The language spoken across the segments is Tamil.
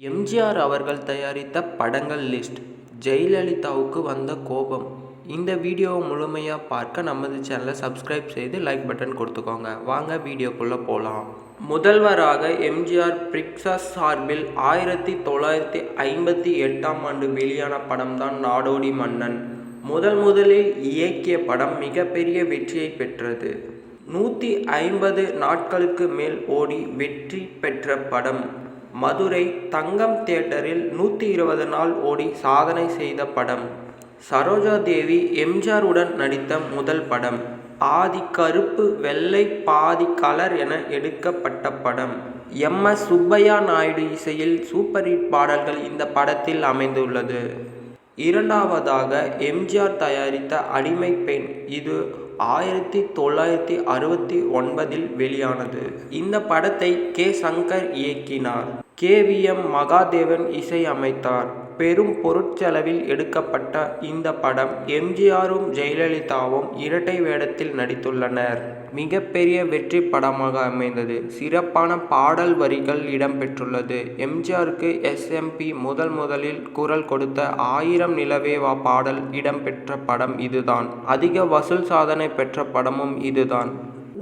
எம்ஜிஆர் அவர்கள் தயாரித்த படங்கள் லிஸ்ட். ஜெயலலிதாவுக்கு வந்த கோபம். இந்த வீடியோவை முழுமையாக பார்க்க நமது சேனலை சப்ஸ்கிரைப் செய்து லைக் பட்டன் கொடுத்துக்கோங்க. வாங்க வீடியோக்குள்ளே போகலாம். முதல்வராக எம்ஜிஆர் பிக்சர்ஸ் சார்பில் 1958 வெளியான படம்தான் நாடோடி மன்னன். முதலில் இயக்கிய படம் மிகப்பெரிய வெற்றியை பெற்றது. 150 நாட்களுக்கு மேல் ஓடி வெற்றி பெற்ற படம். மதுரை தங்கம் தியேட்டரில் 120 நாள் ஓடி சாதனை செய்த படம். சரோஜா தேவி எம்ஜிஆருடன் நடித்த முதல் படம். பாதி கருப்பு வெள்ளை பாதி கலர் என எடுக்கப்பட்ட படம். MS சுப்பையா நாயுடு இசையில் சூப்பர் ஹிட் பாடல்கள் இந்த படத்தில் அமைந்துள்ளது. இரண்டாவதாக எம்ஜிஆர் தயாரித்த அடிமை பெண். இது 1969 வெளியானது. இந்த படத்தை கே. சங்கர் இயக்கினார். KVM மகாதேவன் இசை அமைத்தார். பெரும் பொருட்செலவில் எடுக்கப்பட்ட இந்த படம் எம்ஜிஆரும் ஜெயலலிதாவும் இரட்டை வேடத்தில் நடித்துள்ளனர். மிகப்பெரிய வெற்றி படமாக அமைந்தது. சிறப்பான பாடல் வரிகள் இடம்பெற்றுள்ளது. எம்ஜிஆருக்கு SMP முதலில் குரல் கொடுத்த 1000 நிலவே வா பாடல் இடம்பெற்ற படம் இதுதான். அதிக வசூல் சாதனை பெற்ற படமும் இதுதான்.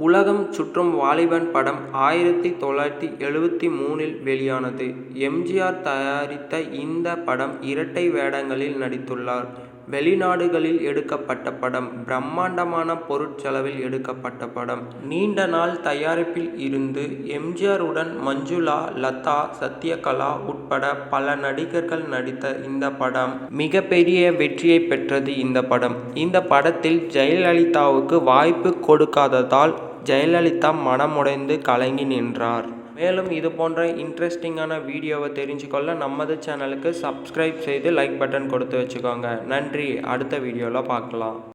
உலகம் சுற்றும் வாலிபன் படம் 1973 வெளியானது. எம்ஜிஆர் தயாரித்த இந்த படம் இரட்டை வேடங்களில் நடித்துள்ளார். வெளிநாடுகளில் எடுக்கப்பட்ட படம். பிரம்மாண்டமான பொருட்செலவில் எடுக்கப்பட்ட படம். நீண்ட நாள் தயாரிப்பில் இருந்து எம்ஜிஆருடன் மஞ்சுளா, லதா, சத்யகலா உட்பட பல நடிகர்கள் நடித்த இந்த படம் மிகப்பெரிய வெற்றியை பெற்றது. இந்த படத்தில் ஜெயலலிதாவுக்கு வாய்ப்பு கொடுக்காததால் ஜெயலலிதா மனமுடைந்து கலங்கி நின்றார். மேலும் இது போன்ற இன்ட்ரெஸ்டிங்கான வீடியோவை தெரிஞ்சுக்கொள்ள நமது சேனலுக்கு சப்ஸ்கிரைப் செய்து லைக் பட்டன் கொடுத்து வச்சுக்கோங்க. நன்றி. அடுத்த வீடியோவில் பார்க்கலாம்.